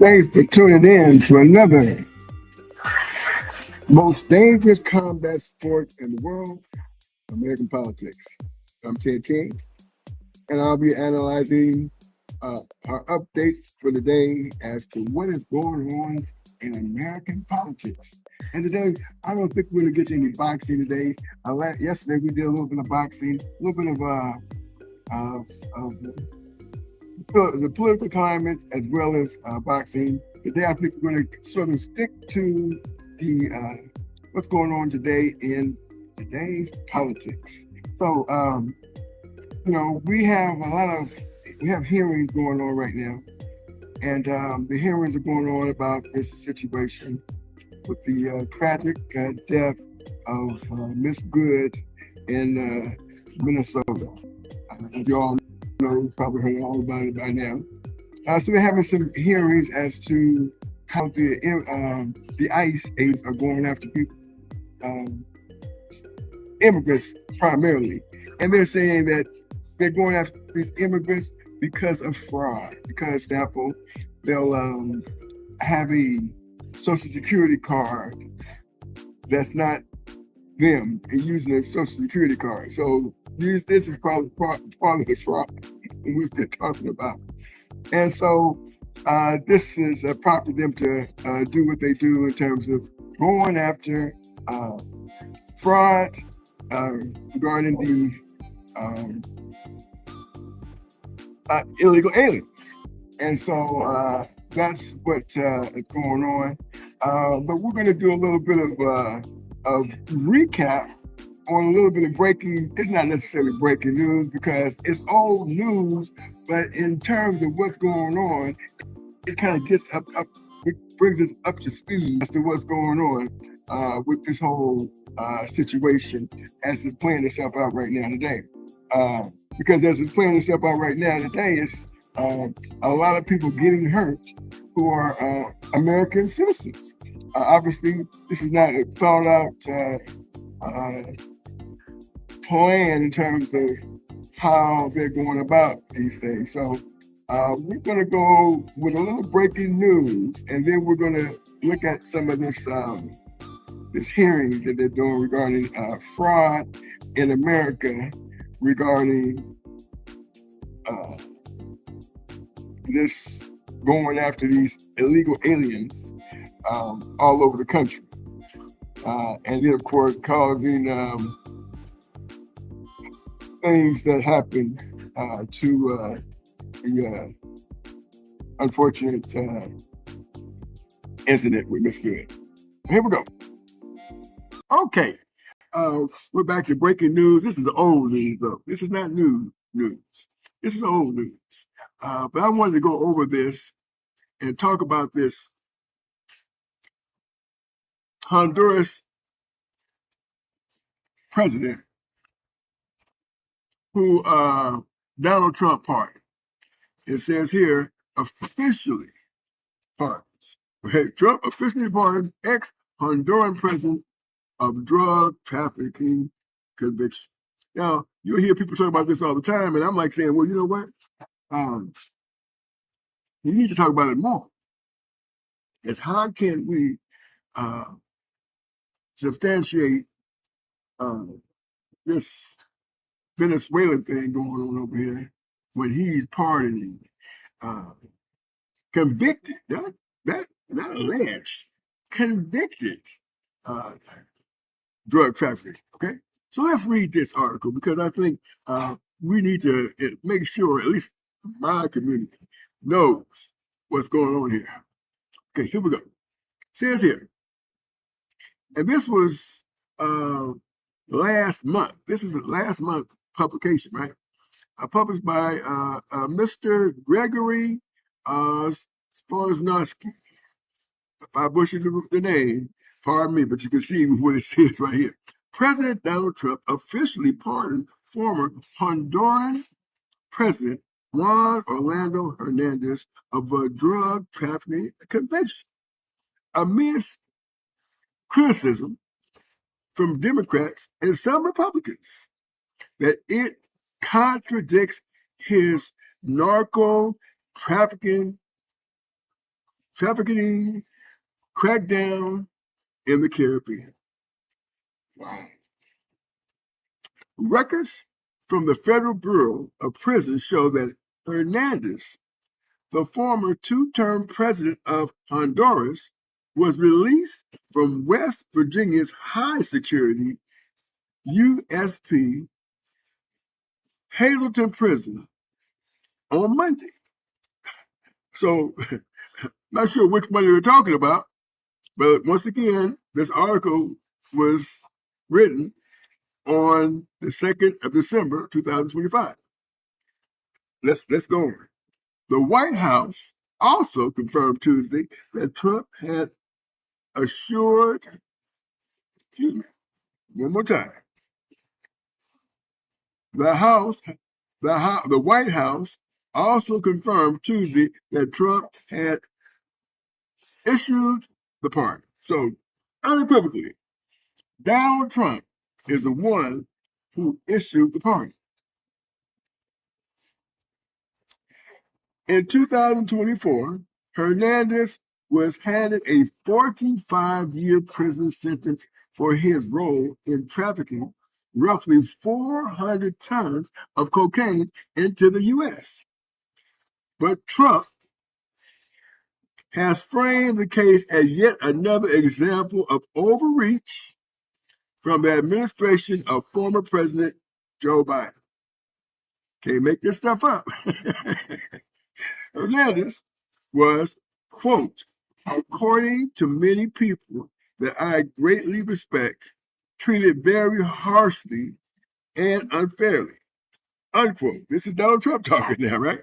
Thanks for tuning in to another most dangerous combat sport in the world, American politics. I'm Ted King, and I'll be analyzing our updates for the day as to what is going on in American politics. And today, I don't think we're going to get to any boxing today. Yesterday, we did a little bit of boxing, a little bit of the political climate as well as boxing. Today, I think we're going to sort of stick to the what's going on today in today's politics. So, we have hearings going on right now, and the hearings are going on about this situation with the tragic death of Miss Good in Minnesota. You all know, probably heard all about it by now. So they're having some hearings as to how the ICE agents are going after people, immigrants primarily, and they're saying that they're going after these immigrants because of fraud. Because, for example, they'll have a social security card that's not them and using a social security card. So this is probably part of the fraud in which they're talking about. And so this is prompting them to do what they do in terms of going after fraud regarding the illegal aliens. And so that's what's going on. But we're going to do a little bit of recap on a little bit of breaking. It's not necessarily breaking news because it's old news, but in terms of what's going on, it kind of gets it brings us up to speed as to what's going on with this whole situation as it's playing itself out right now today. Because as it's playing itself out right now today, it's a lot of people getting hurt who are American citizens. Obviously, this is not a thought out plan in terms of how they're going about these things. So we're going to go with a little breaking news, and then we're going to look at some of this this hearing that they're doing regarding fraud in America regarding this going after these illegal aliens all over the country. And then, of course, causing things that happen to the unfortunate incident with Miss Good. Here we go. Okay. We're back to breaking news. This is old news, though. This is not new news. This is old news. But I wanted to go over this and talk about this Honduras president who Donald Trump pardoned. It says here, officially pardons. Trump officially pardons ex-Honduran president of drug trafficking conviction. Now, you'll hear people talk about this all the time, and I'm like saying, well, you know what? We need to talk about it more. Is how can we substantiate this Venezuelan thing going on over here when he's pardoning convicted, not alleged, convicted drug trafficking. Okay, so let's read this article because I think we need to make sure at least my community knows what's going on here. Okay, here we go. It says here, and this was last month. This is a last month publication, right? Published by Mr. Gregory Spoznowski. If I butchered the name, pardon me, but you can see what it says right here. President Donald Trump officially pardoned former Honduran President Juan Orlando Hernandez of a drug trafficking conviction amidst criticism from Democrats and some Republicans that it contradicts his narco trafficking trafficking crackdown in the Caribbean. Wow. Records from the Federal Bureau of Prisons show that Hernandez, the former two-term president of Honduras, was released from West Virginia's high-security USP Hazleton Prison on Monday. So, not sure which Monday we're talking about, but once again, this article was written on the 2nd of December, 2025. Let's go on. The White House also confirmed Tuesday that Trump had assured, one more time. The White House also confirmed Tuesday that Trump had issued the pardon. So, unequivocally, Donald Trump is the one who issued the pardon. In 2024, Hernandez was handed a 45-year prison sentence for his role in trafficking roughly 400 tons of cocaine into the U.S. But Trump has framed the case as yet another example of overreach from the administration of former President Joe Biden. Can't make this stuff up. Hernandez was, quote, according to many people that I greatly respect, treated very harshly and unfairly, unquote. This is Donald Trump talking now, right?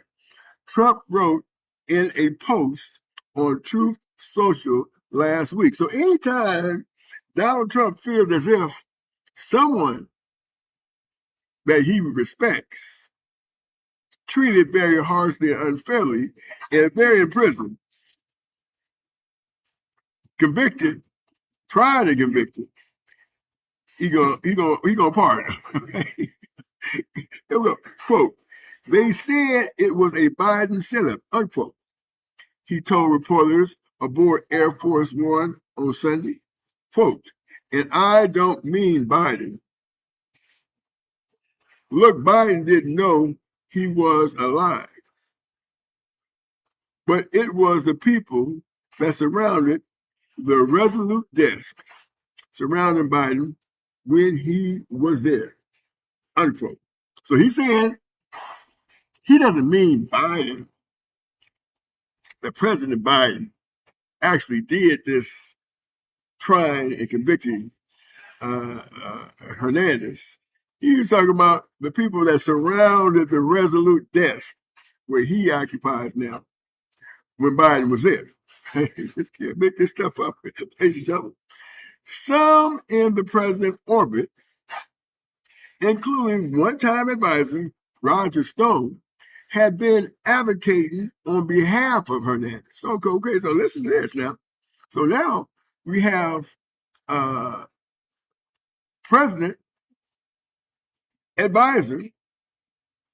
Trump wrote in a post on Truth Social last week. So anytime Donald Trump feels as if someone that he respects treated very harshly and unfairly, and if they're in prison, convicted, tried and convicted, he gonna pardon. Here we go. Quote, they said it was a Biden setup, unquote. He told reporters aboard Air Force One on Sunday, quote, and I don't mean Biden. Look, Biden didn't know he was alive. But it was the people that surrounded the Resolute desk surrounding Biden when he was there, unquote. So he's saying he doesn't mean Biden, that President Biden actually did this trying and convicting Hernandez. He was talking about the people that surrounded the Resolute desk where he occupies now when Biden was there. Just can't make this stuff up, ladies and gentlemen. Some in the president's orbit, including one-time advisor Roger Stone, had been advocating on behalf of Hernandez. Okay, so listen to this now. So now we have President advisor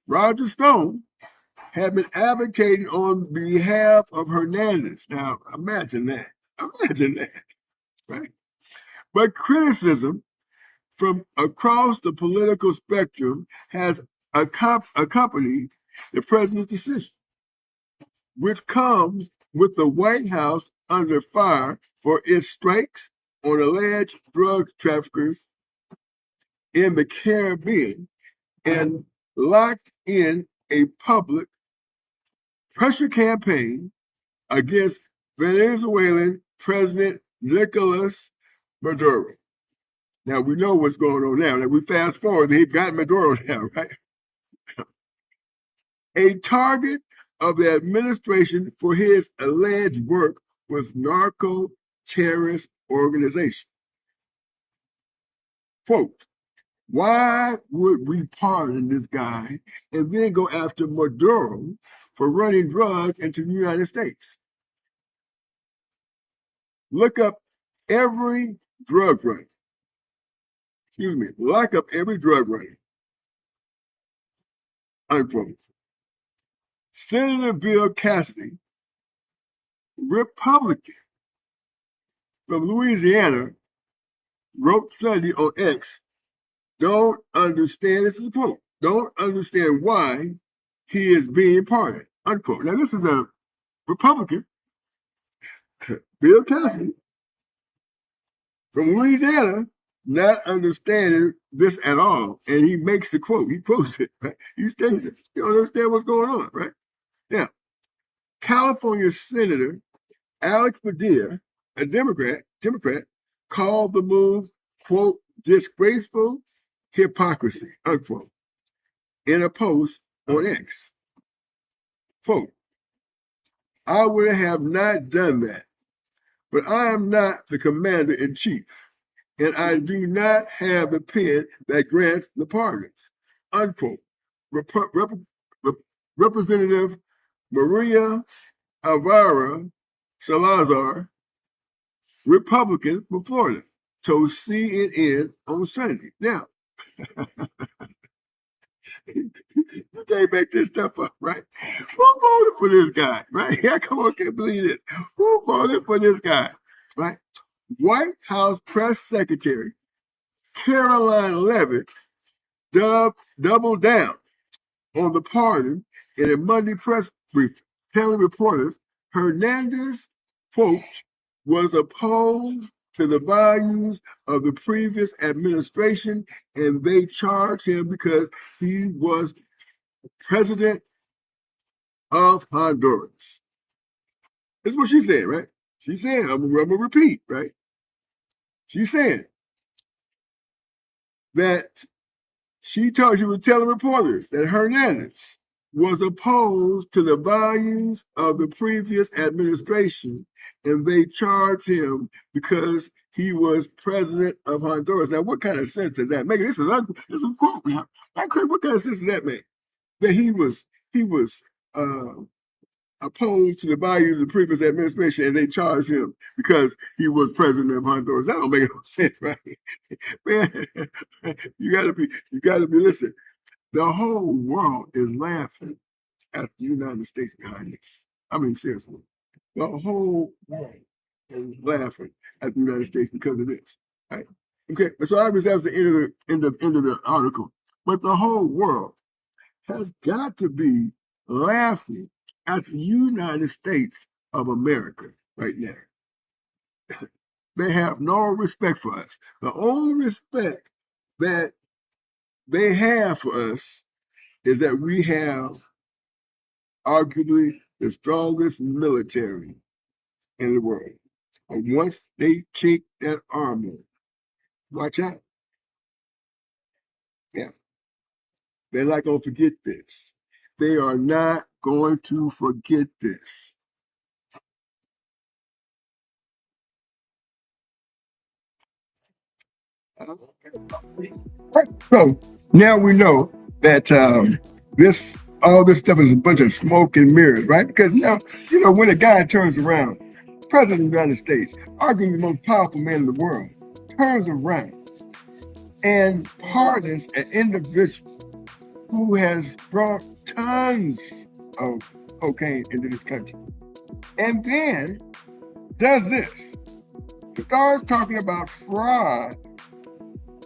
Roger Stone had been advocating on behalf of Hernandez. Now, imagine that, right? But criticism from across the political spectrum has accompanied the president's decision, which comes with the White House under fire for its strikes on alleged drug traffickers in the Caribbean and locked in a public pressure campaign against Venezuelan President Nicolas Maduro. Now, we know what's going on now. Now, we fast forward, they've got Maduro now, right? A target of the administration for his alleged work with narco-terrorist organizations. Quote, why would we pardon this guy and then go after Maduro for running drugs into the United States? Look up every drug running. Lock up every drug running. Unquote. Senator Bill Cassidy Republican from Louisiana wrote Sunday on X, don't understand, this is a quote, don't understand why he is being pardoned, unquote. Now, this is a Republican, Bill Cassidy, from Louisiana, not understanding this at all. And he makes the quote, he quotes it, right? He states it. You don't understand what's going on, right? Now, California Senator Alex Padilla, a Democrat, called the move, quote, disgraceful hypocrisy, unquote, in a post on X. Quote, I would have not done that, but I am not the commander-in-chief, and I do not have the pen that grants the pardons, unquote. Representative Maria Alvaro Salazar, Republican from Florida, told CNN on Sunday. Now, you can't make this stuff up, right? Who voted for this guy, right? Yeah, come on, can't believe this. Who voted for this guy, right? White House Press Secretary Caroline Leavitt doubled down on the pardon in a Monday press briefing, telling reporters Hernandez, quote, was opposed to the values of the previous administration, and they charged him because he was president of Honduras. This is what she said, right? She said, I'm gonna repeat, right? She said that she was telling reporters that Hernandez was opposed to the values of the previous administration, and they charged him because he was president of Honduras. Now, what kind of sense does that make? This is a quote. What kind of sense does that make? That he was opposed to the values of the previous administration, and they charged him because he was president of Honduras. That don't make no sense, right? Man, you gotta be listening. The whole world is laughing at the United States behind this. I mean, seriously. The whole world is laughing at the United States because of this. Right? Okay, so obviously that's the end of the article. But the whole world has got to be laughing at the United States of America right now. They have no respect for us. The only respect that they have for us is that we have arguably the strongest military in the world. And once they chink that armor, watch out. Yeah. They're not going to forget this. They are not going to forget this. So now we know that all this stuff is a bunch of smoke and mirrors, right? Because now, when a guy turns around, President of the United States, arguably the most powerful man in the world, turns around and pardons an individual who has brought tons of cocaine into this country, and then does this, starts talking about fraud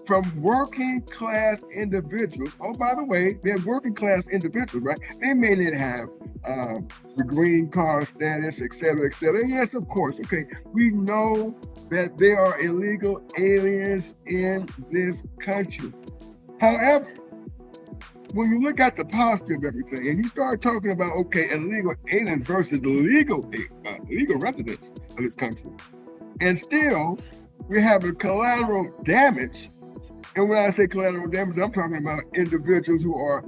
from working class individuals. Oh, by the way, they're working class individuals, right? They may not have the green card status, et cetera, et cetera. Yes, of course. Okay, we know that there are illegal aliens in this country. However, when you look at the posture of everything and you start talking about, okay, illegal aliens versus legal residents of this country, and still we're having collateral damage. And when I say collateral damage, I'm talking about individuals who are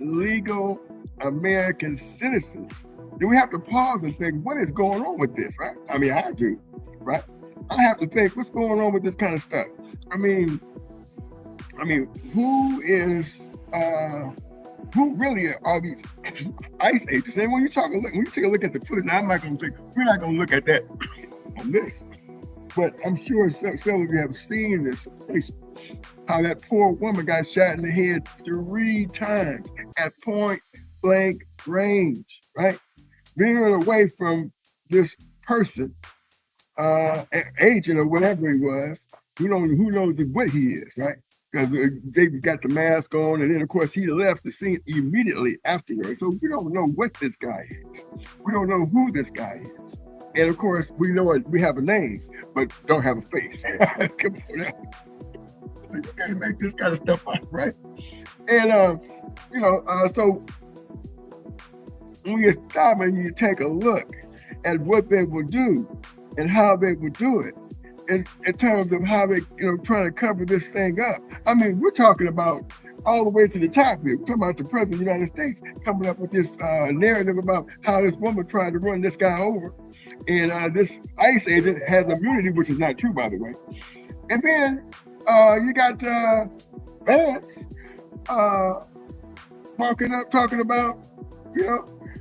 legal American citizens. Then we have to pause and think, what is going on with this, right? I mean, I do, right? I have to think, what's going on with this kind of stuff? I mean, who really are these ICE agents? And when you take a look at the footage, now we're not going to look at that on this, but I'm sure some of you have seen this situation, how that poor woman got shot in the head 3 times at point blank range, right? Veering away from this person, agent or whatever he was, who knows what he is, right? Because they got the mask on, and then of course he left the scene immediately afterwards. So we don't know what this guy is. We don't know who this guy is. And of course, we know we have a name, but don't have a face. Come on now. So you can't make this kind of stuff up, right? And so when you stop and you take a look at what they will do and how they will do it, in terms of how they, trying to cover this thing up. I mean, we're talking about all the way to the top here. We're talking about the president of the United States coming up with this narrative about how this woman tried to run this guy over. And this ICE agent has immunity, which is not true, by the way. And then you got Vance walking up talking about,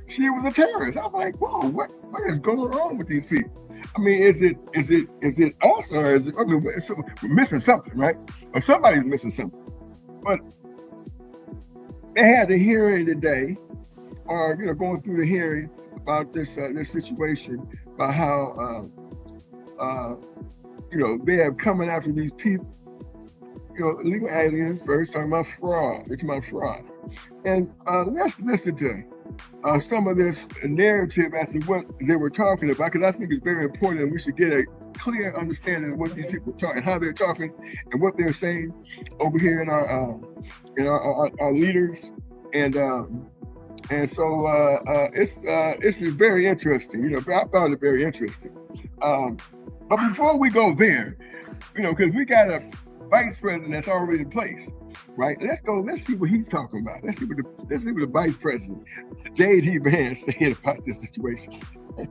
she was a terrorist. I'm like, whoa, what is going on with these people? I mean, is it us, or is it? I mean, we're missing something, right? Or somebody's missing something. But they had a hearing today, or going through the hearing about this situation, about how they have coming after these people, illegal aliens first, talking about fraud. They're talking about fraud, and let's listen to some of this narrative as to what they were talking about, because I think it's very important, and we should get a clear understanding of what these people are talking, how they're talking, and what they're saying over here in our leaders, and so it's very interesting. I found it very interesting. But before we go there, because we got a vice president that's already in place. Right. Let's see what he's talking about. Let's see what the vice president, J.D. Vance, saying about this situation.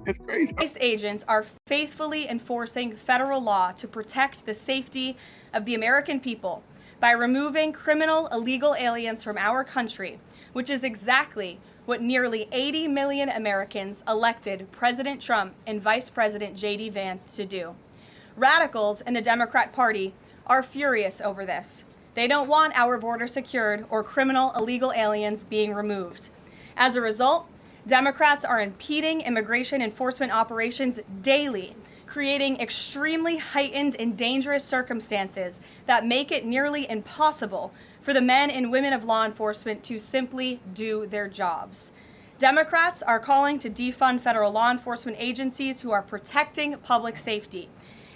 It's crazy. ICE agents are faithfully enforcing federal law to protect the safety of the American people by removing criminal illegal aliens from our country, which is exactly what nearly 80 million Americans elected President Trump and Vice President J.D. Vance to do. Radicals in the Democrat Party are furious over this. They don't want our border secured or criminal illegal aliens being removed. As a result, Democrats are impeding immigration enforcement operations daily, creating extremely heightened and dangerous circumstances that make it nearly impossible for the men and women of law enforcement to simply do their jobs. Democrats are calling to defund federal law enforcement agencies who are protecting public safety.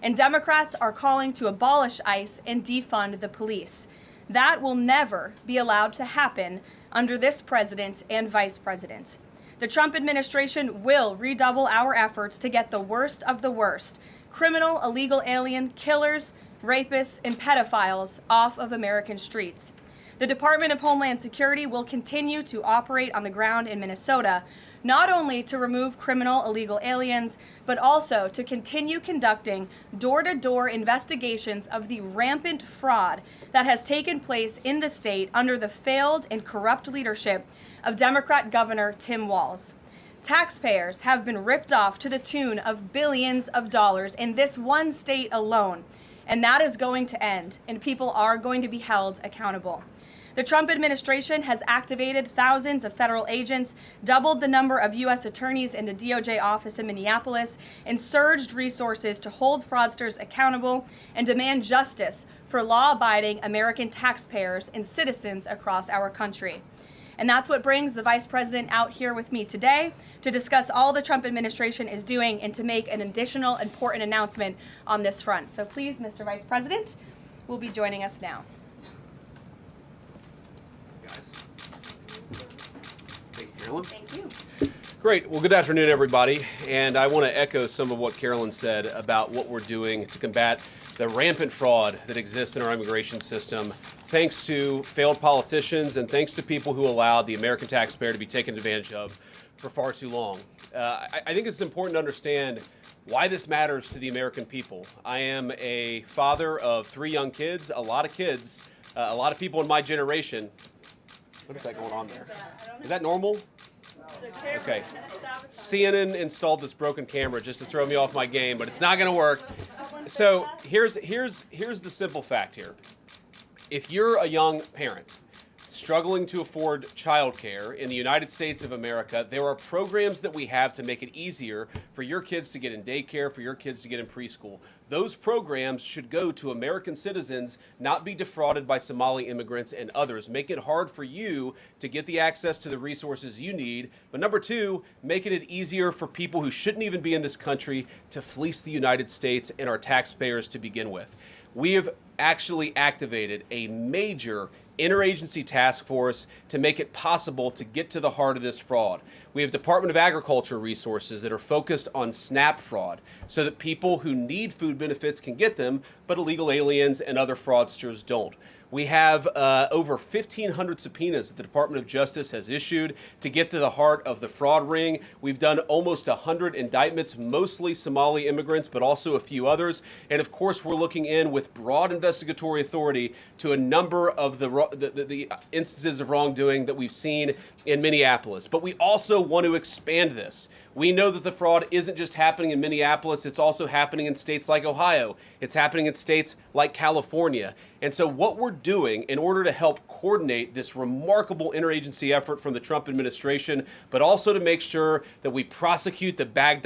And Democrats are calling to abolish ICE and defund the police. That will never be allowed to happen under this president and vice president. The Trump administration will redouble our efforts to get the worst of the worst, criminal illegal alien killers, rapists, and pedophiles off of American streets. The Department of Homeland Security will continue to operate on the ground in Minnesota, not only to remove criminal illegal aliens, but also to continue conducting door-to-door investigations of the rampant fraud that has taken place in the state under the failed and corrupt leadership of Democrat Governor Tim Walz. Taxpayers have been ripped off to the tune of billions of dollars in this one state alone, and that is going to end, and people are going to be held accountable. The Trump administration has activated thousands of federal agents, doubled the number of U.S. attorneys in the DOJ office in Minneapolis, and surged resources to hold fraudsters accountable and demand justice for law-abiding American taxpayers and citizens across our country. And that's what brings the Vice President out here with me today to discuss all the Trump administration is doing and to make an additional important announcement on this front. So please, Mr. Vice President, will be joining us now. Carolyn? Thank you. Great. Well, good afternoon, everybody. And I want to echo some of what Carolyn said about what we're doing to combat the rampant fraud that exists in our immigration system, thanks to failed politicians and thanks to people who allowed the American taxpayer to be taken advantage of for far too long. I think it's important to understand why this matters to the American people. I am a father of 3 young kids, a lot of people in my generation. What is that going on there? Is that normal? Okay. CNN installed this broken camera just to throw me off my game, but it's not going to work. So here's the simple fact here. If you're a young parent struggling to afford childcare in the United States of America, there are programs that we have to make it easier for your kids to get in daycare, for your kids to get in preschool. Those programs should go to American citizens, not be defrauded by Somali immigrants and others. Make it hard for you to get the access to the resources you need. But number two, making it easier for people who shouldn't even be in this country to fleece the United States and our taxpayers to begin with. We have actually activated a major interagency task force to make it possible to get to the heart of this fraud. We have Department of Agriculture resources that are focused on SNAP fraud so that people who need food benefits can get them, but illegal aliens and other fraudsters don't. We have over 1,500 subpoenas that the Department of Justice has issued to get to the heart of the fraud ring. We've done almost 100 indictments, mostly Somali immigrants, but also a few others. And of course, we're looking in with broad investigatory authority to a number of the instances of wrongdoing that we've seen in Minneapolis. But we also want to expand this. We know that the fraud isn't just happening in Minneapolis, it's also happening in states like Ohio. It's happening in states like California. And so what we're doing in order to help coordinate this remarkable interagency effort from the Trump administration, but also to make sure that we prosecute the bad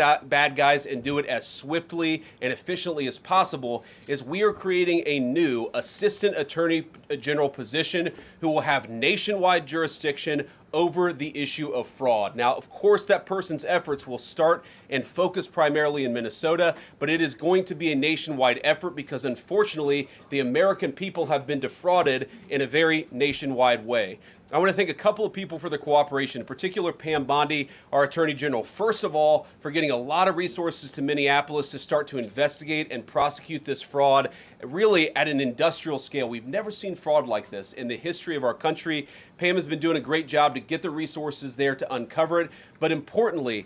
guys and do it as swiftly and efficiently as possible, is we are creating a new Assistant Attorney General position who will have nationwide jurisdiction over the issue of fraud. Now, of course, that person's efforts will start and focus primarily in Minnesota, but it is going to be a nationwide effort because, unfortunately, the American people have been defrauded in a very nationwide way. I want to thank a couple of people for their cooperation, in particular Pam Bondi, our Attorney General, first of all, for getting a lot of resources to Minneapolis to start to investigate and prosecute this fraud, really at an industrial scale. We've never seen fraud like this in the history of our country. Pam has been doing a great job to get the resources there to uncover it, but importantly,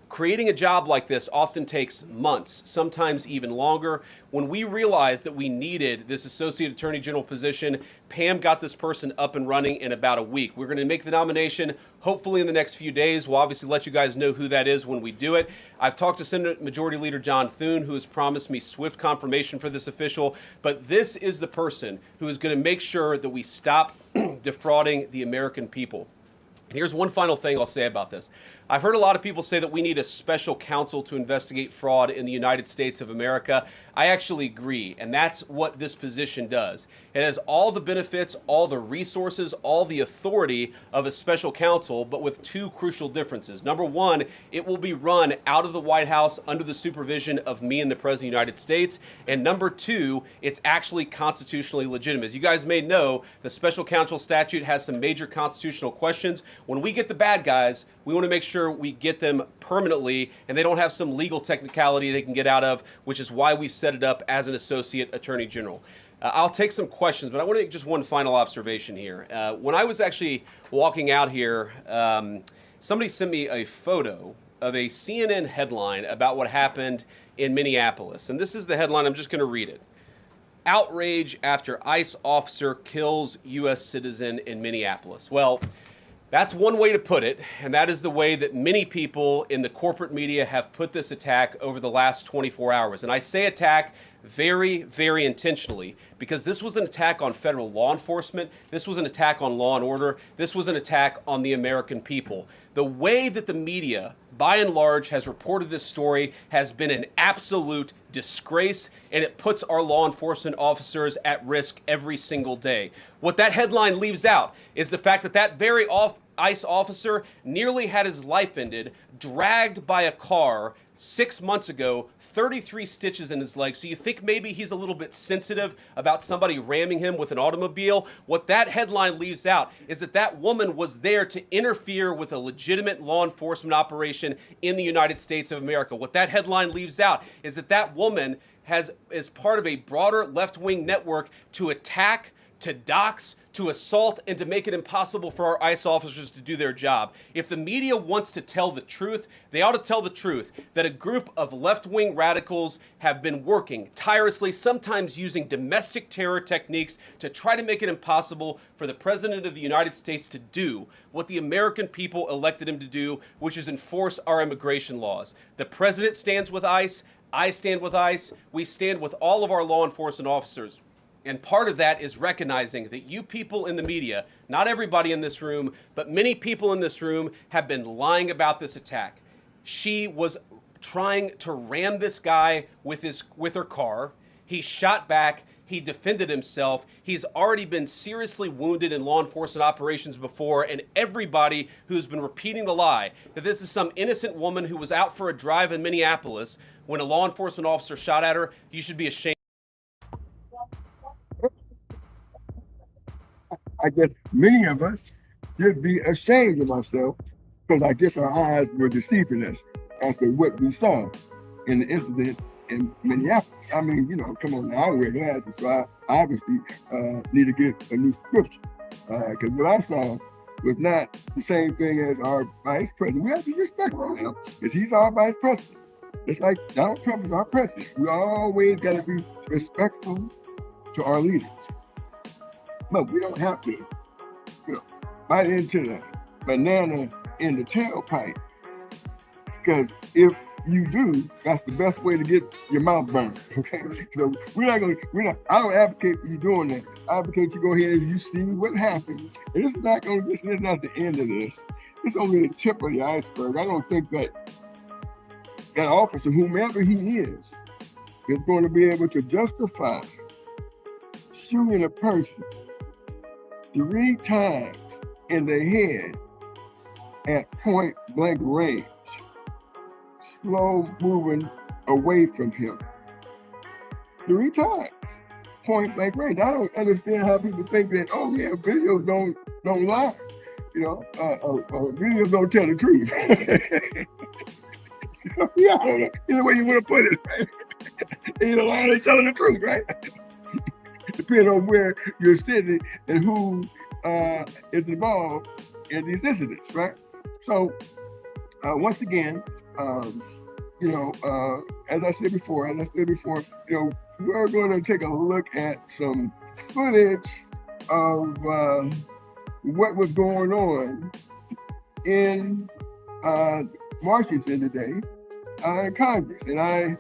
creating a job like this often takes months, sometimes even longer. When we realized that we needed this Associate Attorney General position, Pam got this person up and running in about a week. We're going to make the nomination hopefully in the next few days. We'll obviously let you guys know who that is when we do it. I've talked to Senate Majority Leader John Thune, who has promised me swift confirmation for this official, but this is the person who is going to make sure that we stop defrauding the American people. Here's one final thing I'll say about this. I've heard a lot of people say that we need a special counsel to investigate fraud in the United States of America. I actually agree, and that's what this position does. It has all the benefits, all the resources, all the authority of a special counsel, but with two crucial differences. Number one, it will be run out of the White House under the supervision of me and the President of the United States. And number two, it's actually constitutionally legitimate. As you guys may know, the special counsel statute has some major constitutional questions. When we get the bad guys, we want to make sure we get them permanently and they don't have some legal technicality they can get out of, which is why we set it up as an Associate Attorney General. I'll take some questions, but I want to make just one final observation here. When I was actually walking out here, somebody sent me a photo of a CNN headline about what happened in Minneapolis. And this is the headline. I'm just going to read it. Outrage after ICE officer kills U.S. citizen in Minneapolis. Well, that's one way to put it, and that is the way that many people in the corporate media have put this attack over the last 24 hours. And I say attack very, very intentionally because this was an attack on federal law enforcement. This was an attack on law and order. This was an attack on the American people. The way that the media, by and large, has reported this story has been an absolute disgrace, and it puts our law enforcement officers at risk every single day. What that headline leaves out is the fact that that very ICE officer nearly had his life ended, dragged by a car 6 months ago, 33 stitches in his leg. So you think maybe he's a little bit sensitive about somebody ramming him with an automobile? What that headline leaves out is that that woman was there to interfere with a legitimate law enforcement operation in the United States of America. What that headline leaves out is that that woman is part of a broader left-wing network to attack, to dox, to assault, and to make it impossible for our ICE officers to do their job. If the media wants to tell the truth, they ought to tell the truth that a group of left-wing radicals have been working tirelessly, sometimes using domestic terror techniques to try to make it impossible for the President of the United States to do what the American people elected him to do, which is enforce our immigration laws. The President stands with ICE. I stand with ICE. We stand with all of our law enforcement officers. And part of that is recognizing that you people in the media, not everybody in this room, but many people in this room have been lying about this attack. She was trying to ram this guy with her car. He shot back. He defended himself. He's already been seriously wounded in law enforcement operations before, and everybody who's been repeating the lie that this is some innocent woman who was out for a drive in Minneapolis when a law enforcement officer shot at her, you should be ashamed. I guess many of us should be ashamed of ourselves because I guess our eyes were deceiving us as to what we saw in the incident in Minneapolis. I mean, you know, come on now, I wear glasses, so I obviously need to get a new prescription because what I saw was not the same thing as our vice president. We have to be respectful now because he's our vice president. It's like Donald Trump is our president. We always got to be respectful to our leaders. But we don't have to, you know, bite into the banana in the tailpipe. Because if you do, that's the best way to get your mouth burned. Okay. So I don't advocate for you doing that. I advocate you go ahead and you see what happened. And this is not the end of this. It's only the tip of the iceberg. I don't think that officer, whomever he is going to be able to justify shooting a person 3 times in the head at point blank range, slow moving away from him. 3 times, point blank range. I don't understand how people think that, oh yeah, videos don't lie. You know, videos don't tell the truth. Yeah, I don't know. Either way you want to put it, right? Either line they telling the truth, right? Depending on where you're sitting and who is involved in these incidents, right? So, once again, you know, as I said before, you know, we're going to take a look at some footage of what was going on in Washington today in Congress, and I'm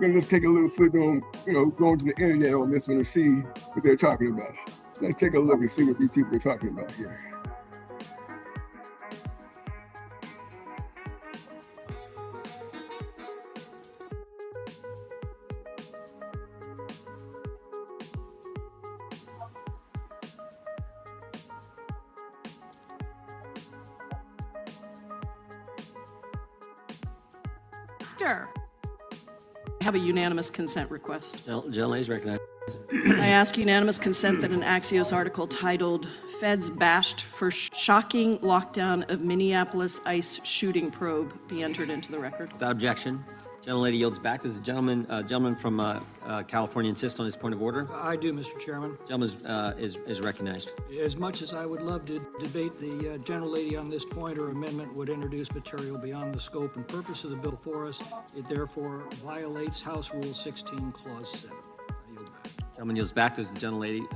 gonna just take a little flick on, you know, going to the internet on this one to see what they're talking about. Let's take a look and see what these people are talking about here. I have a unanimous consent request. Gentleman is recognized. I ask unanimous consent that an Axios article titled "Feds Bashed for Shocking Lockdown of Minneapolis ICE Shooting Probe" be entered into the record. Without objection. Gentlelady yields back. There's a gentleman from California insists on his point of order. I do, Mr. Chairman. Gentleman is recognized. As much as I would love to debate the gentlelady on this point, her amendment would introduce material beyond the scope and purpose of the bill before us. It therefore violates House Rule 16, Clause 7. I yield back. Gentleman yields back. There's the gentlelady,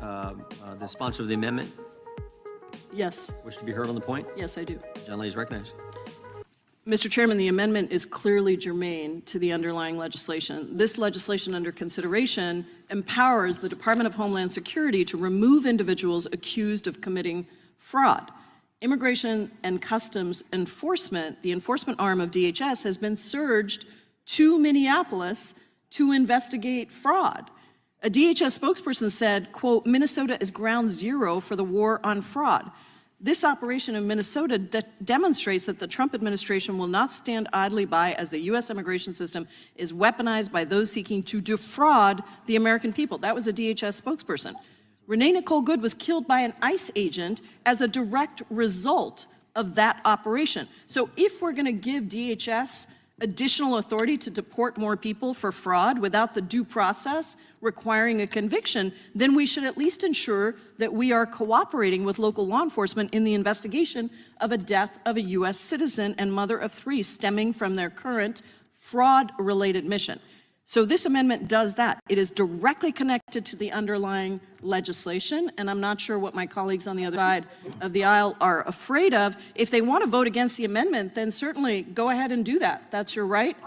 the sponsor of the amendment. Yes. Wish to be heard on the point? Yes, I do. Gentlelady is recognized. Mr. Chairman, the amendment is clearly germane to the underlying legislation. This legislation under consideration empowers the Department of Homeland Security to remove individuals accused of committing fraud. Immigration and Customs Enforcement, the enforcement arm of DHS, has been surged to Minneapolis to investigate fraud. A DHS spokesperson said, quote, "Minnesota is ground zero for the war on fraud." This operation in Minnesota demonstrates that the Trump administration will not stand idly by as the U.S. immigration system is weaponized by those seeking to defraud the American people. That was a DHS spokesperson. Renee Nicole Good was killed by an ICE agent as a direct result of that operation. So if we're going to give DHS additional authority to deport more people for fraud without the due process requiring a conviction, then we should at least ensure that we are cooperating with local law enforcement in the investigation of a death of a U.S. citizen and mother of 3 stemming from their current fraud-related mission. So this amendment does that. It is directly connected to the underlying legislation, and I'm not sure what my colleagues on the other side of the aisle are afraid of. If they want to vote against the amendment, then certainly go ahead and do that. That's your right.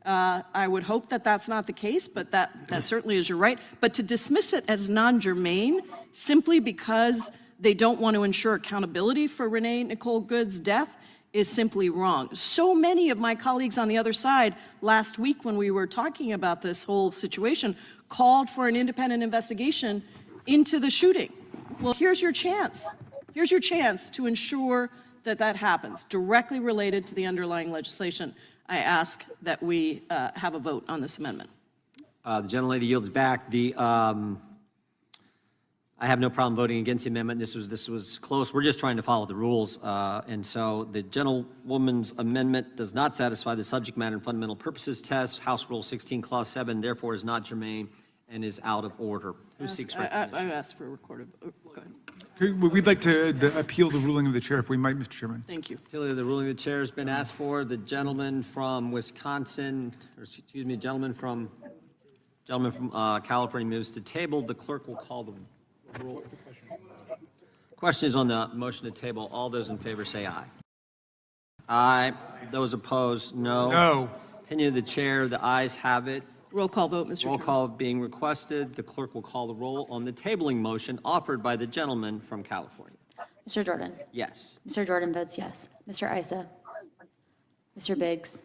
I would hope that that's not the case, but that certainly is your right. But to dismiss it as non-germane simply because they don't want to ensure accountability for Renee Nicole Good's death is simply wrong. So many of my colleagues on the other side last week when we were talking about this whole situation called for an independent investigation into the shooting. Well, here's your chance. Here's your chance to ensure that that happens, directly related to the underlying legislation. I ask that we have a vote on this amendment. The gentlelady yields back. I have no problem voting against the amendment. This was close. We're just trying to follow the rules. And so the gentlewoman's amendment does not satisfy the subject matter and fundamental purposes test. House Rule 16, Clause 7, therefore is not germane and is out of order. Who seeks recognition? I asked for a recorded vote. Go ahead. We'd like to appeal the ruling of the chair, if we might, Mr. Chairman. Thank you. The ruling of the chair has been asked for. The gentleman from Wisconsin, or excuse me, gentleman from California moves to table. The clerk will call the roll. Question is on the motion to table. All those in favor say aye. Aye. Those opposed, no. No. Opinion of the chair, the ayes have it. Roll call vote, Mr. Roll Chairman. call being requested. The clerk will call the roll on the tabling motion offered by the gentleman from California. Mr. Jordan. Yes. Mr. Jordan votes yes. Mr. Issa. Mr. Biggs.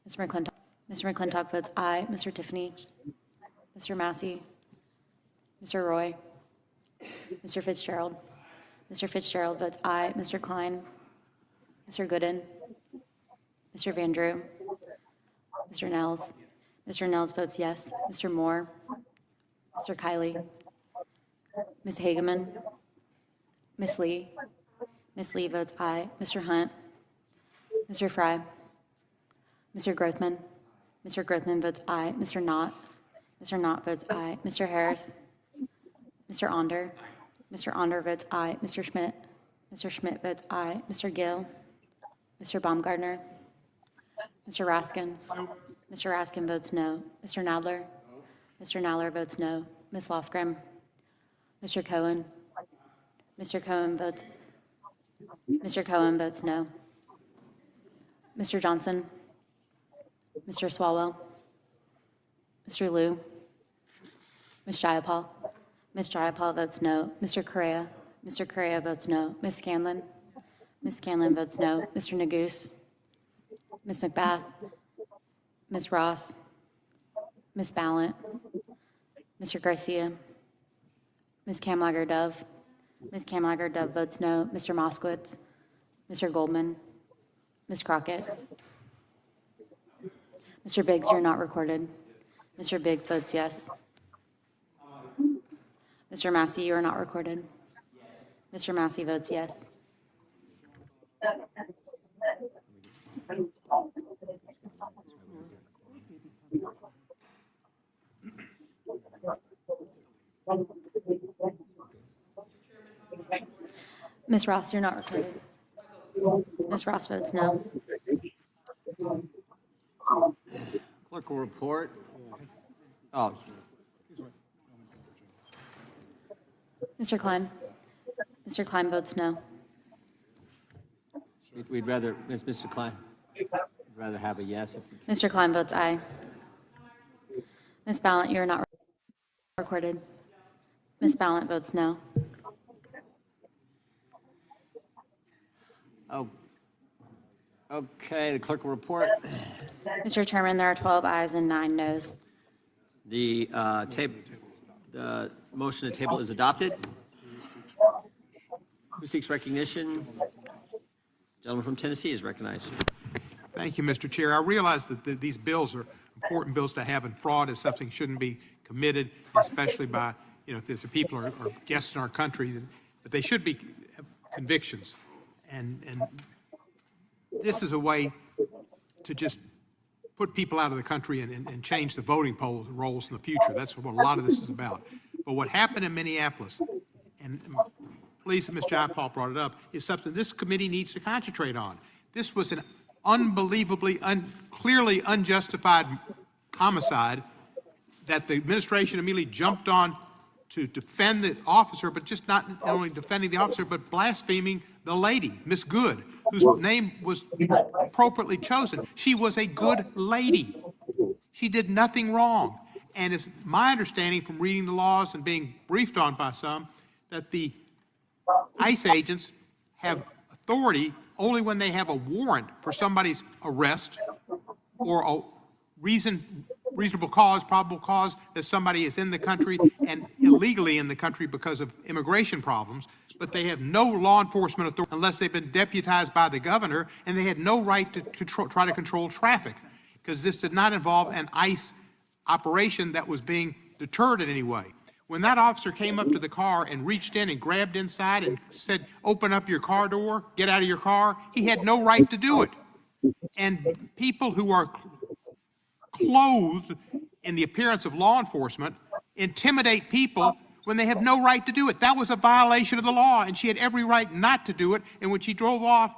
Mr. McClintock. Mr. McClintock votes aye. Mr. Tiffany. Mr. Massey. Mr. Roy. Mr. Fitzgerald. Mr. Fitzgerald votes aye. Mr. Klein. Mr. Gooden. Mr. Van Drew. Mr. Nels. Mr. Nels votes yes. Mr. Moore. Mr. Kiley. Ms. Hageman. Ms. Lee. Ms. Lee votes aye. Mr. Hunt. Mr. Fry. Mr. Grothman. Mr. Grothman votes aye. Mr. Knott. Mr. Knott votes aye. Mr. Harris. Mr. Onder. Mr. Onder votes aye. Mr. Schmidt. Mr. Schmidt votes aye. Mr. Gill. Mr. Baumgartner. Mr. Raskin. Mr. Raskin votes no. Mr. Nadler. Mr. Nadler votes no. Ms. Lofgren. Mr. Cohen. Mr. Cohen votes no. Mr. Johnson. Mr. Swalwell. Mr. Liu. Ms. Jayapal. Ms. Jayapal votes no. Mr. Correa. Mr. Correa votes no. Ms. Scanlon. Ms. Scanlon votes no. Mr. Neguse. Ms. McBath. Ms. Ross. Ms. Ballant. Mr. Garcia. Ms. Kamlager-Dove. Ms. Kamlager-Dove votes no. Mr. Moskowitz. Mr. Goldman. Ms. Crockett. Mr. Biggs, you're not recorded. Mr. Biggs votes yes. Mr. Massey, you are not recorded. Mr. Massey votes yes. Ms. Ross, you're not recorded. Ms. Ross votes no. Clerk will report. Oh, Mr. Klein. Mr. Klein votes no. we'd rather, Mr. Klein, we'd rather have a yes. If we Mr. Klein votes aye. Ms. Ballant, you are not recorded. Ms. Ballant votes no. Oh, okay, the clerk will report. Mr. Chairman, there are 12 ayes and 9 noes. The motion to table is adopted. Who seeks recognition? Gentleman from Tennessee is recognized. Thank you, Mr. Chair. I realize that these bills are important bills to have, and fraud is something shouldn't be committed, especially by, if there's people are guests in our country, but they should be convictions. And this is a way to just put people out of the country and change the voting rolls in the future. That's what a lot of this is about. But what happened in Minneapolis, and please, Ms. Jayapal brought it up, is something this committee needs to concentrate on. This was an unbelievably, clearly unjustified homicide that the administration immediately jumped on to defend the officer, but just not only defending the officer, but blaspheming the lady, Miss Good, whose name was appropriately chosen. She was a good lady. She did nothing wrong. And it's my understanding from reading the laws and being briefed on by some, that the ICE agents have authority only when they have a warrant for somebody's arrest or a reasonable cause, probable cause that somebody is in the country and illegally in the country because of immigration problems, but they have no law enforcement authority unless they've been deputized by the governor, and they had no right to try to control traffic, because this did not involve an ICE operation that was being deterred in any way. When that officer came up to the car and reached in and grabbed inside and said, "Open up your car door, get out of your car," he had no right to do it. And people who are clothed in the appearance of law enforcement intimidate people when they have no right to do it. That was a violation of the law, and she had every right not to do it. And when she drove off,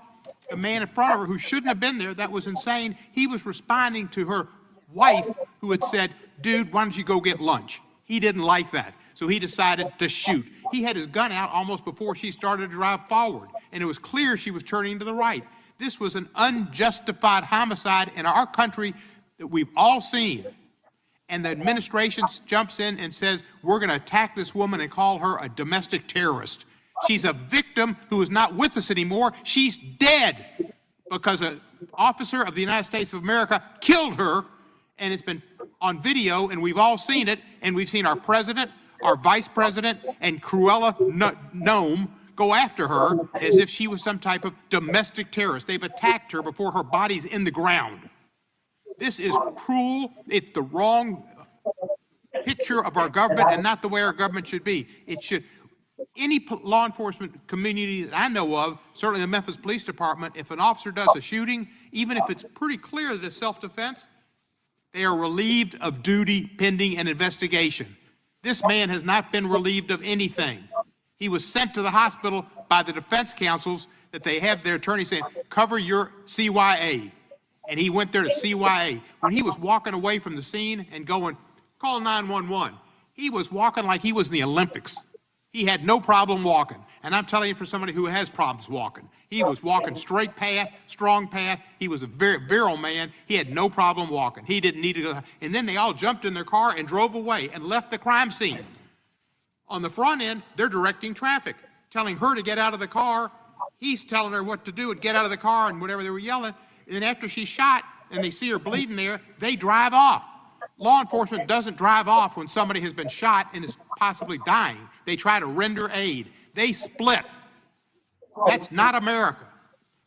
a man in front of her who shouldn't have been there, that was insane, he was responding to her wife who had said, "Dude, why don't you go get lunch?" He didn't like that, so he decided to shoot. He had his gun out almost before she started to drive forward, and it was clear she was turning to the right. This was an unjustified homicide in our country that we've all seen. And the administration jumps in and says, "We're going to attack this woman and call her a domestic terrorist." She's a victim who is not with us anymore. She's dead because an officer of the United States of America killed her, and it's been on video, and we've all seen it, and we've seen our president, our vice president, and Cruella Nome go after her as if she was some type of domestic terrorist. They've attacked her before her body's in the ground. This is cruel. It's the wrong picture of our government and not the way our government should be. It should, any law enforcement community that I know of, certainly the Memphis Police Department, if an officer does a shooting, even if it's pretty clear that it's self-defense, they are relieved of duty pending an investigation. This man has not been relieved of anything. He was sent to the hospital by the defense counsels that they have their attorney saying, "Cover your CYA." And he went there to CYA. When he was walking away from the scene and going, "Call 911," he was walking like he was in the Olympics. He had no problem walking. And I'm telling you, for somebody who has problems walking, he was walking straight path, strong path. He was a very virile man. He had no problem walking. He didn't need to go. And then they all jumped in their car and drove away and left the crime scene. On the front end, they're directing traffic, telling her to get out of the car. He's telling her what to do and get out of the car and whatever they were yelling. And then after she's shot and they see her bleeding there, they drive off. Law enforcement doesn't drive off when somebody has been shot and is possibly dying. They try to render aid. They split. That's not America.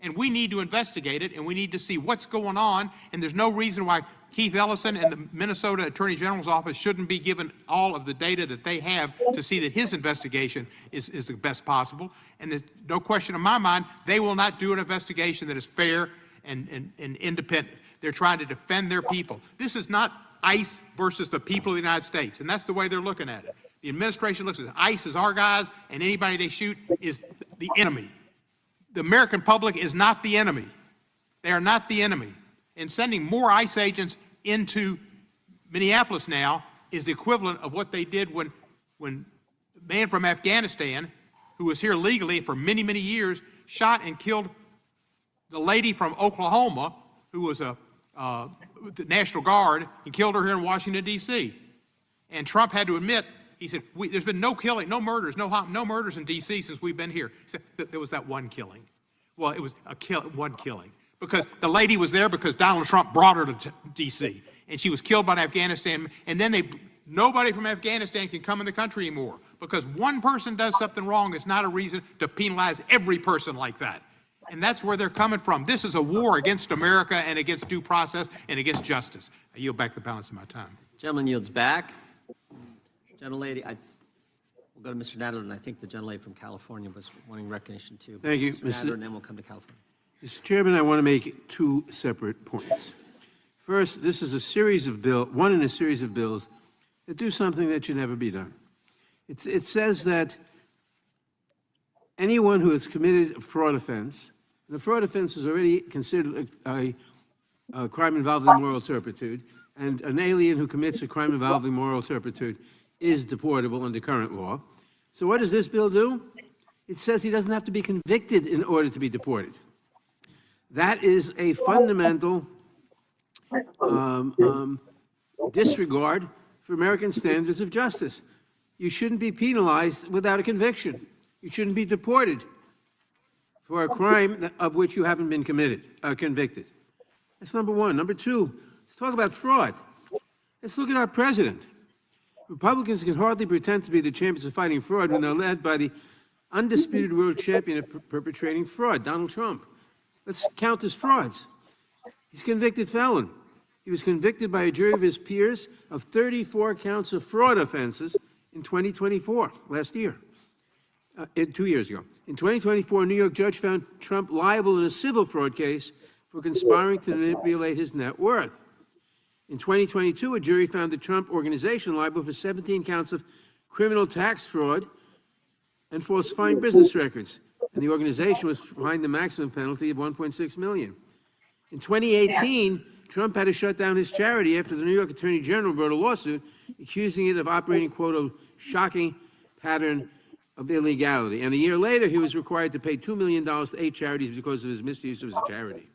And we need to investigate it, and we need to see what's going on. And there's no reason why Keith Ellison and the Minnesota Attorney General's office shouldn't be given all of the data that they have to see that his investigation is the best possible. And there's no question in my mind, they will not do an investigation that is fair and independent. They're trying to defend their people. This is not ICE versus the people of the United States, and that's the way they're looking at it. The administration looks at ICE as our guys, and anybody they shoot is the enemy. The American public is not the enemy. They are not the enemy. And sending more ICE agents into Minneapolis now is the equivalent of what they did when the man from Afghanistan, who was here legally for many, many years, shot and killed the lady from Oklahoma, who was the National Guard, and killed her here in Washington, D.C. And Trump had to admit, he said, there's been no killing, no murders, no murders in D.C. since we've been here. He said, there was that one killing. Well, it was one killing. Because the lady was there because Donald Trump brought her to D.C. And she was killed by Afghanistan. And then nobody from Afghanistan can come in the country anymore. Because one person does something wrong, it's not a reason to penalize every person like that. And that's where they're coming from. This is a war against America and against due process and against justice. I yield back the balance of my time. Gentleman yields back. Gentlelady, we'll go to Mr. Nadler, and I think the gentlelady from California was wanting recognition too. Thank you, Mr. Nadler, and then we'll come to California. Mr. Chairman, I want to make two separate points. First, this is a series of one in a series of bills that do something that should never be done. It says that anyone who has committed a fraud offense, and a fraud offense is already considered a crime involving moral turpitude, and an alien who commits a crime involving moral turpitude is deportable under current law. So what does this bill do? It says he doesn't have to be convicted in order to be deported. That is a fundamental disregard for American standards of justice. You shouldn't be penalized without a conviction. You shouldn't be deported for a crime of which you haven't been convicted. That's number one. Number two, let's talk about fraud. Let's look at our president. Republicans can hardly pretend to be the champions of fighting fraud when they're led by the undisputed world champion of perpetrating fraud, Donald Trump. Let's count his frauds. He's a convicted felon. He was convicted by a jury of his peers of 34 counts of fraud offenses in 2024, last year, 2 years ago. In 2024, a New York judge found Trump liable in a civil fraud case for conspiring to manipulate his net worth. In 2022, a jury found the Trump Organization liable for 17 counts of criminal tax fraud and falsifying business records, and the organization was fined the maximum penalty of $1.6 million. In 2018, Trump had to shut down his charity after the New York Attorney General brought a lawsuit accusing it of operating, quote, a shocking pattern of illegality. And a year later, he was required to pay $2 million to 8 charities because of his misuse of his charity.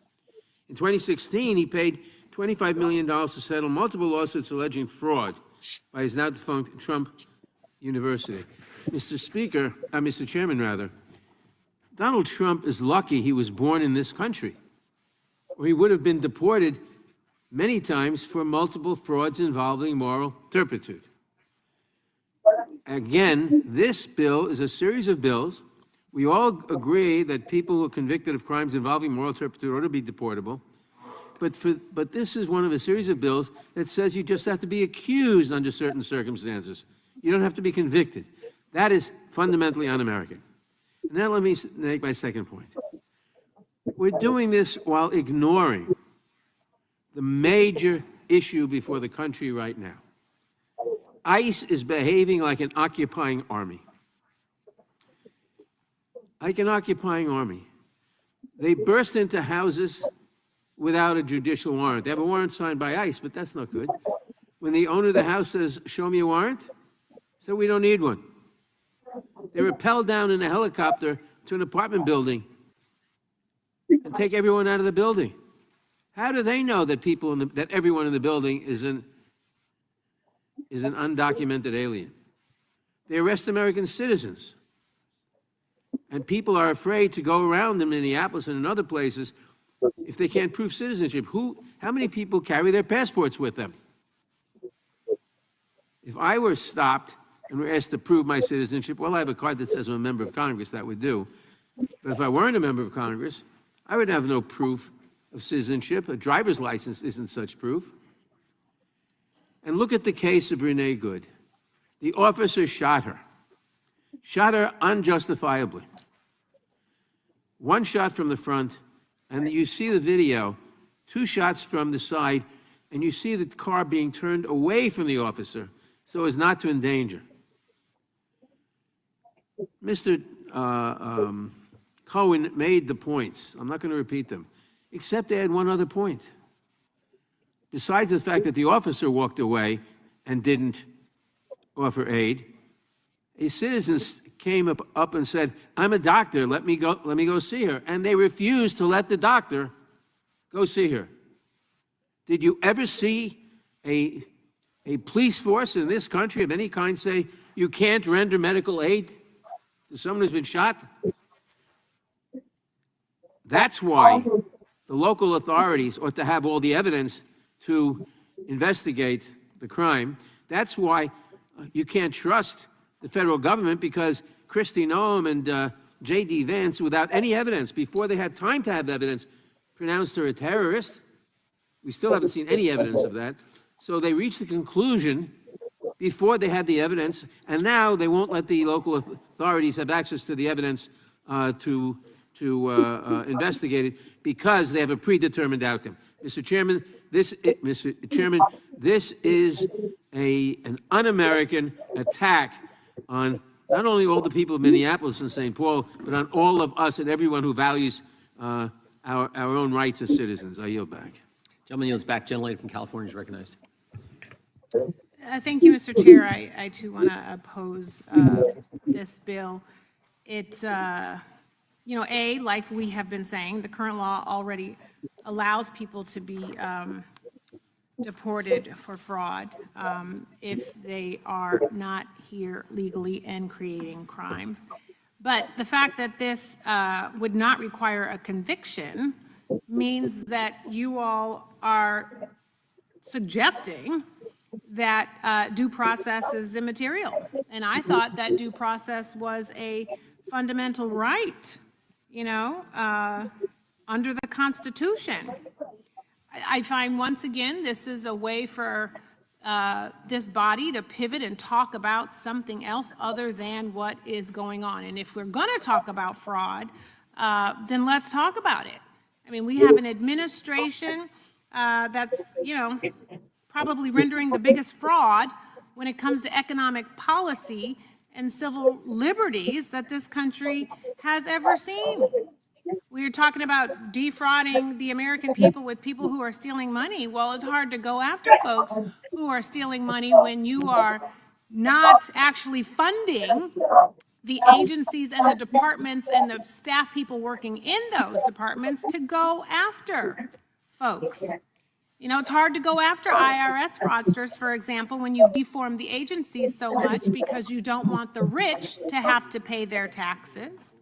In 2016, he paid $25 million to settle multiple lawsuits alleging fraud by his now defunct Trump University. Mr. Chairman, rather, Donald Trump is lucky he was born in this country, or he would have been deported many times for multiple frauds involving moral turpitude. Again, this bill is a series of bills. We all agree that people who are convicted of crimes involving moral turpitude ought to be deportable. But this is one of a series of bills that says you just have to be accused under certain circumstances. You don't have to be convicted. That is fundamentally un-American. Now let me make my second point. We're doing this while ignoring the major issue before the country right now. ICE is behaving like an occupying army. Like an occupying army. They burst into houses without a judicial warrant. They have a warrant signed by ICE, but that's not good. When the owner of the house says, show me a warrant, so we don't need one. They rappel down in a helicopter to an apartment building and take everyone out of the building. How do they know that that everyone in the building is an undocumented alien? They arrest American citizens. And people are afraid to go around in Minneapolis and in other places if they can't prove citizenship. How many people carry their passports with them? If I were stopped and were asked to prove my citizenship, well, I have a card that says I'm a member of Congress, that would do. But if I weren't a member of Congress, I would have no proof of citizenship. A driver's license isn't such proof. And look at the case of Renee Good. The officer shot her unjustifiably. One shot from the front, and you see the video, 2 shots from the side, and you see the car being turned away from the officer so as not to endanger. Mr. Cohen made the points. I'm not going to repeat them, except to add one other point. Besides the fact that the officer walked away and didn't offer aid, a citizen came up and said, I'm a doctor, let me go see her. And they refused to let the doctor go see her. Did you ever see a police force in this country of any kind say, you can't render medical aid to someone who's been shot? That's why the local authorities ought to have all the evidence to investigate the crime. That's why you can't trust the federal government, because Kristi Noem and J.D. Vance, without any evidence, before they had time to have evidence, pronounced her a terrorist. We still haven't seen any evidence of that. So they reached the conclusion before they had the evidence, and now they won't let the local authorities have access to the evidence to investigate it, because they have a predetermined outcome. Mr. Chairman, this is an un-American attack on not only all the people of Minneapolis and St. Paul, but on all of us and everyone who values our own rights as citizens. I yield back. Gentleman yields back. Gentlelady from California is recognized. Thank you, Mr. Chair. I too want to oppose this bill. It like we have been saying, the current law already allows people to be deported for fraud if they are not here legally and creating crimes. But the fact that this would not require a conviction means that you all are suggesting that due process is immaterial. And I thought that due process was a fundamental right, under the Constitution. I find, once again, this is a way for this body to pivot and talk about something else other than what is going on. And if we're going to talk about fraud, then let's talk about it. I mean, we have an administration that's, probably rendering the biggest fraud when it comes to economic policy and civil liberties that this country has ever seen. We're talking about defrauding the American people with people who are stealing money. Well, it's hard to go after folks who are stealing money when you are not actually funding the agencies and the departments and the staff people working in those departments to go after folks. It's hard to go after IRS fraudsters, for example, when you've deformed the agencies so much because you don't want the rich to have to pay their taxes.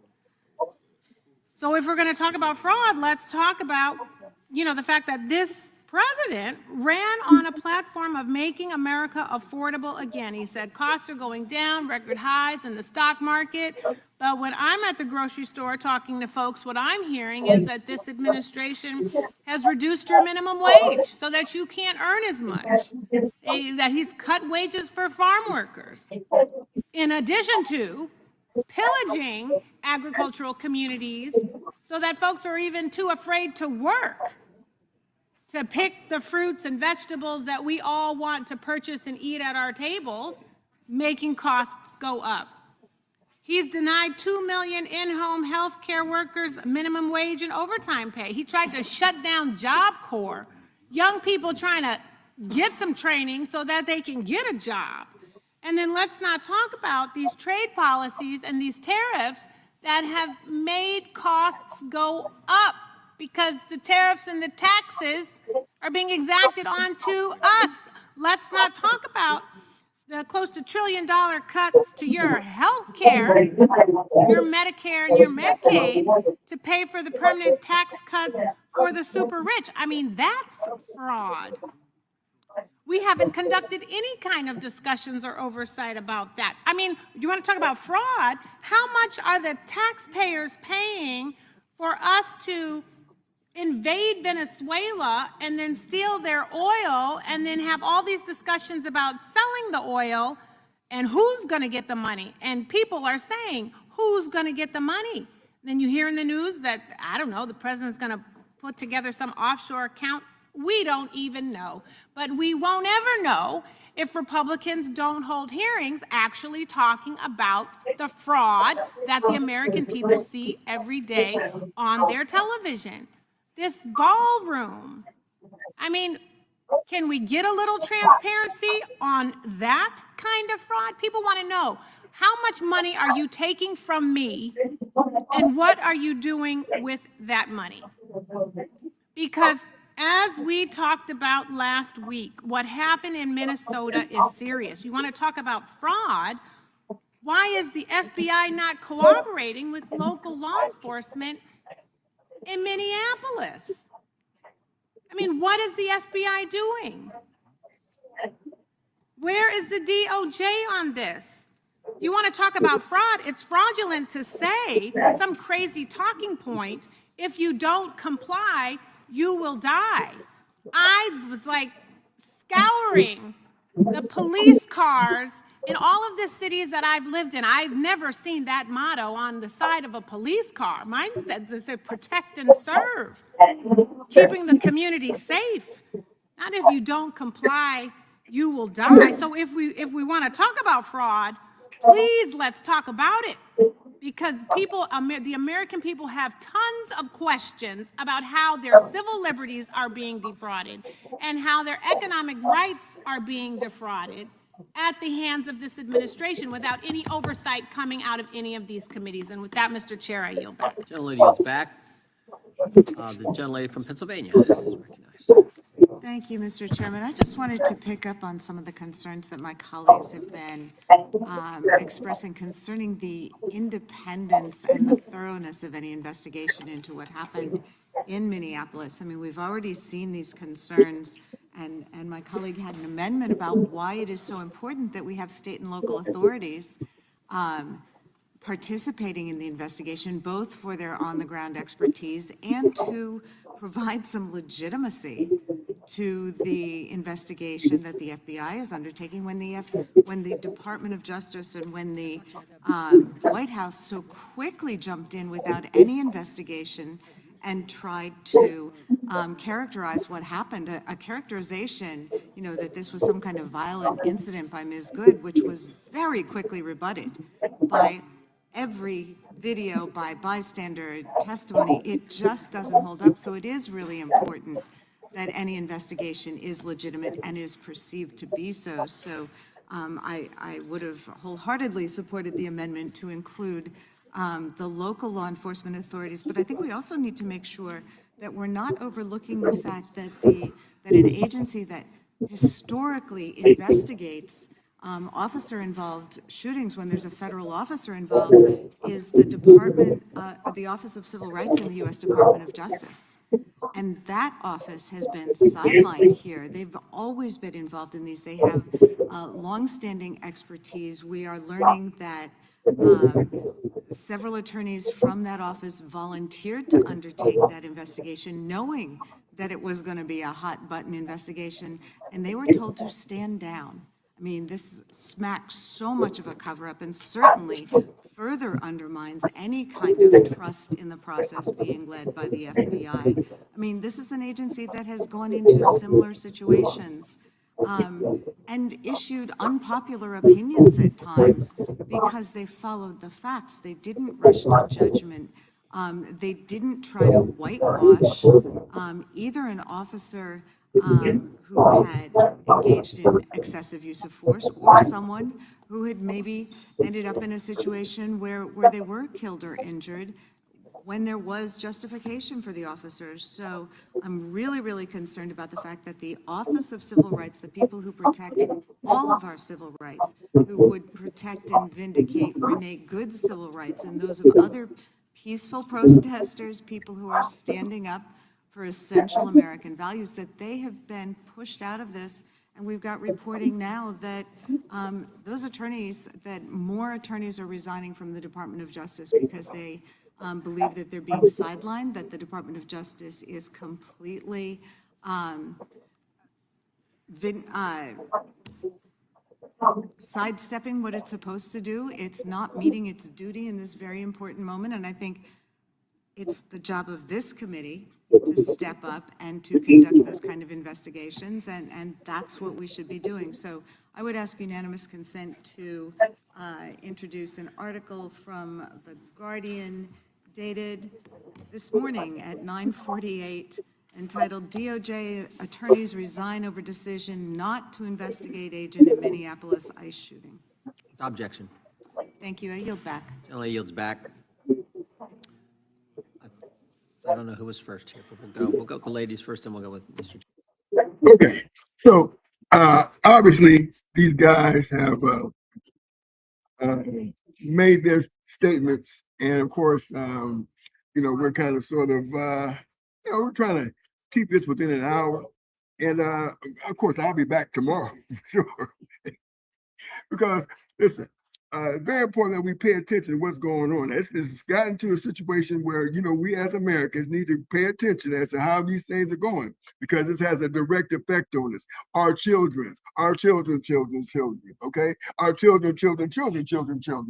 So if we're going to talk about fraud, let's talk about, the fact that this president ran on a platform of making America affordable again. He said costs are going down, record highs in the stock market. But when I'm at the grocery store talking to folks, what I'm hearing is that this administration has reduced your minimum wage so that you can't earn as much, that he's cut wages for farm workers, in addition to pillaging agricultural communities so that folks are even too afraid to work to pick the fruits and vegetables that we all want to purchase and eat at our tables, making costs go up. He's denied 2 million in-home health care workers minimum wage and overtime pay. He tried to shut down Job Corps, young people trying to get some training so that they can get a job. And then let's not talk about these trade policies and these tariffs that have made costs go up because the tariffs and the taxes are being exacted onto us. Let's not talk about the close to $1 trillion cuts to your health care, your Medicare and your Medicaid to pay for the permanent tax cuts for the super rich. I mean, that's fraud. We haven't conducted any kind of discussions or oversight about that. I mean, you want to talk about fraud? How much are the taxpayers paying for us to invade Venezuela and then steal their oil and then have all these discussions about selling the oil and who's going to get the money? And people are saying, who's going to get the money? Then you hear in the news that, I don't know, the president's going to put together some offshore account. We don't even know. But we won't ever know if Republicans don't hold hearings actually talking about the fraud that the American people see every day on their television. This ballroom. I mean, can we get a little transparency on that kind of fraud? People want to know, how much money are you taking from me and what are you doing with that money? Because as we talked about last week, what happened in Minnesota is serious. You want to talk about fraud? Why is the FBI not cooperating with local law enforcement in Minneapolis? I mean, what is the FBI doing? Where is the DOJ on this? You want to talk about fraud? It's fraudulent to say some crazy talking point. If you don't comply, you will die. I was like scouring the police cars in all of the cities that I've lived in. I've never seen that motto on the side of a police car. Mine said protect and serve, keeping the community safe. Not if you don't comply, you will die. So if we want to talk about fraud, please let's talk about it. Because the American people have tons of questions about how their civil liberties are being defrauded and how their economic rights are being defrauded. at the hands of this administration without any oversight coming out of any of these committees. And with that, Mr. Chair, I yield back. Gentlelady yields back. The gentlelady from Pennsylvania is recognized. Thank you, Mr. Chairman. I just wanted to pick up on some of the concerns that my colleagues have been expressing concerning the independence and the thoroughness of any investigation into what happened in Minneapolis. I mean, we've already seen these concerns, and my colleague had an amendment about why it is so important that we have state and local authorities participating in the investigation, both for their on-the-ground expertise and to provide some legitimacy to the investigation that the FBI is undertaking when the Department of Justice and when the White House so quickly jumped in without any investigation and tried to characterize what happened, a characterization, that this was some kind of violent incident by Ms. Good, which was very quickly rebutted by every video, by bystander testimony. It just doesn't hold up. So it is really important that any investigation is legitimate and is perceived to be so. So I would have wholeheartedly supported the amendment to include the local law enforcement authorities, but I think we also need to make sure that we're not overlooking the fact that an agency that historically investigates officer-involved shootings when there's a federal officer involved is the Office of Civil Rights in the U.S. Department of Justice. And that office has been sidelined here. They've always been involved in these. They have longstanding expertise. We are learning that several attorneys from that office volunteered to undertake that investigation, knowing that it was going to be a hot-button investigation, and they were told to stand down. I mean, this smacks so much of a cover-up and certainly further undermines any kind of trust in the process being led by the FBI. I mean, this is an agency that has gone into similar situations and issued unpopular opinions at times because they followed the facts. They didn't rush to judgment. They didn't try to whitewash either an officer who had engaged in excessive use of force or someone who had maybe ended up in a situation where they were killed or injured when there was justification for the officers. So I'm really, really concerned about the fact that the Office of Civil Rights, the people who protect all of our civil rights, who would protect and vindicate Renee Good's civil rights and those of other peaceful protesters, people who are standing up for essential American values, that they have been pushed out of this. And we've got reporting now that those attorneys, that more attorneys are resigning from the Department of Justice because they believe that they're being sidelined, that the Department of Justice is completely sidestepping what it's supposed to do. It's not meeting its duty in this very important moment. And I think it's the job of this committee to step up and to conduct those kind of investigations, and that's what we should be doing. So I would ask unanimous consent to introduce an article from The Guardian dated this morning at 9:48 entitled "DOJ Attorneys Resign Over Decision Not to Investigate Agent in Minneapolis ICE Shooting." Objection. Thank you. I yield back. Gentlelady yields back. I don't know who was first here, but we'll go with the ladies first, and we'll go with Mr. Okay, so obviously these guys have made their statements, and of course, we're kind of sort of, we're trying to keep this within an hour, and of course, I'll be back tomorrow for sure, because listen. Very important that we pay attention to what's going on. It's gotten to a situation where, we as Americans need to pay attention as to how these things are going, because this has a direct effect on us. Our children, okay? Our children,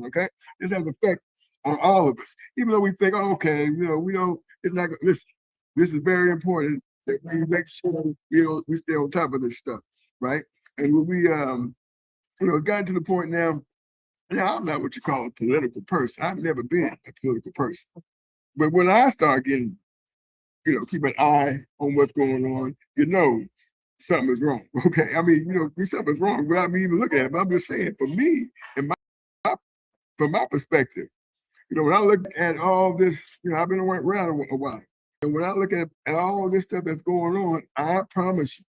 okay? This has effect on all of us. Even though we think, oh, okay, we don't, it's not, listen, this is very important that we make sure we stay on top of this stuff, right? And when we, gotten to the point now, I'm not what you call a political person. I've never been a political person. But when I start getting, keep an eye on what's going on, something is wrong. Okay, I mean, something's wrong without me even looking at it. But I'm just saying, for me, and from my perspective, when I look at all this, I've been around a while, and when I look at all this stuff that's going on, I promise you,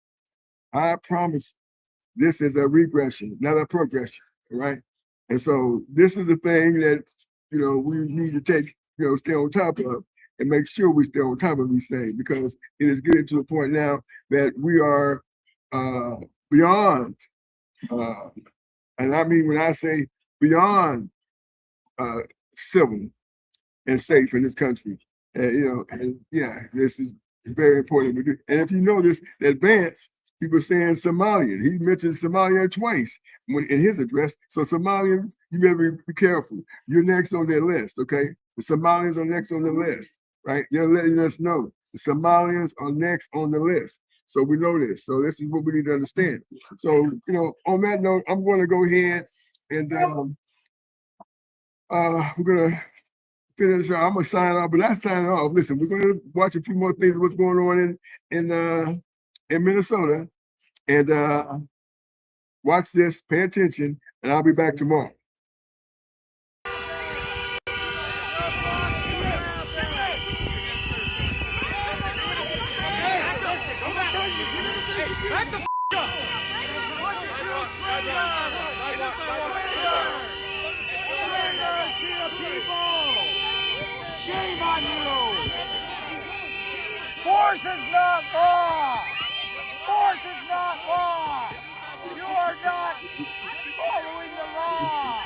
this is a regression, not a progression, right? And so this is the thing that we need to take, stay on top of, and make sure we stay on top of these things, because it is getting to the point now that we are beyond, and I mean when I say beyond civil and safe in this country, and this is very important. And if you notice, Vance, he was saying Somalian. He mentioned Somalia twice in his address. So Somalians, you better be careful. You're next on their list, okay? The Somalians are next on the list, right? They're letting us know the Somalians are next on the list. So we know this. So this is what we need to understand. So, on that note, I'm going to go ahead and we're going to finish. I'm going to sign off, but not signing off. Listen, we're going to watch a few more things of what's going on in Minnesota, and watch this, pay attention, and I'll be back tomorrow. Shame on you! Force is not law! Force is not law! You are not following the law!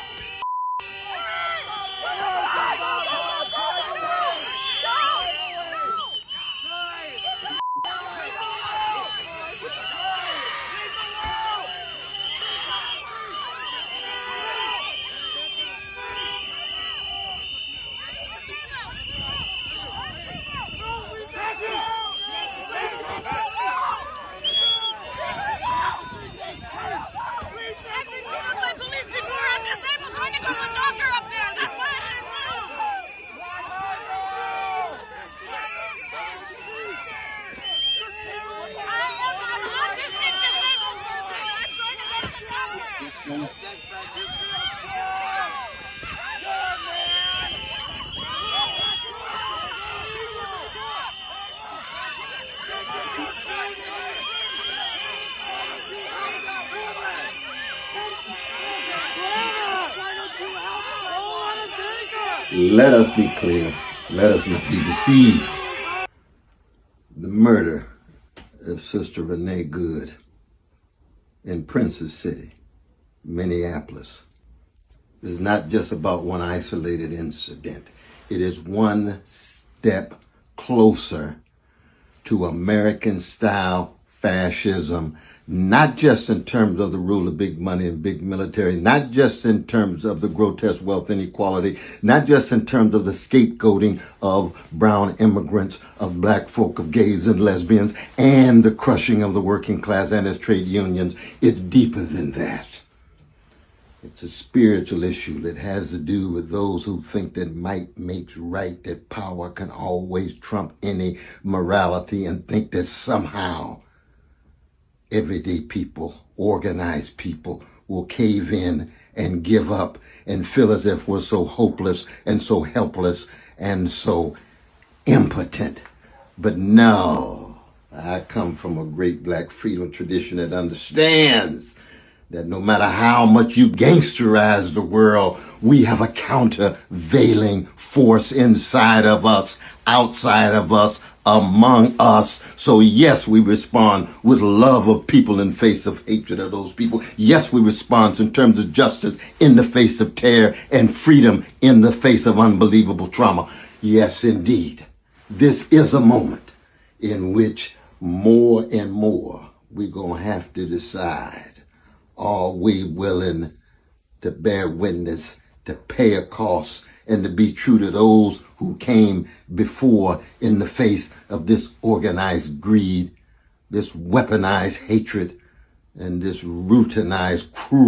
Let us be clear. Let us not be deceived. The murder of Sister Renee Good in Princess City, Minneapolis, is not just about one isolated incident. It is one step closer to American-style fascism, not just in terms of the rule of big money and big military, not just in terms of the grotesque wealth inequality, not just in terms of the scapegoating of brown immigrants, of black folk, of gays and lesbians, and the crushing of the working class and its trade unions. It's deeper than that. It's a spiritual issue that has to do with those who think that might makes right, that power can always trump any morality, and think that somehow everyday people, organized people, will cave in and give up and feel as if we're so hopeless and so helpless and so impotent. But no, I come from a great black freedom tradition that understands that no matter how much you gangsterize the world, we have a countervailing force inside of us, outside of us, among us. So yes, we respond with love of people in face of hatred of those people. Yes, we respond in terms of justice in the face of terror, and freedom in the face of unbelievable trauma. Yes, indeed. This is a moment in which more and more we're going to have to decide, are we willing to bear witness, to pay a cost, and to be true to those who came before in the face of this organized greed, this weaponized hatred, and this routinized cruelty?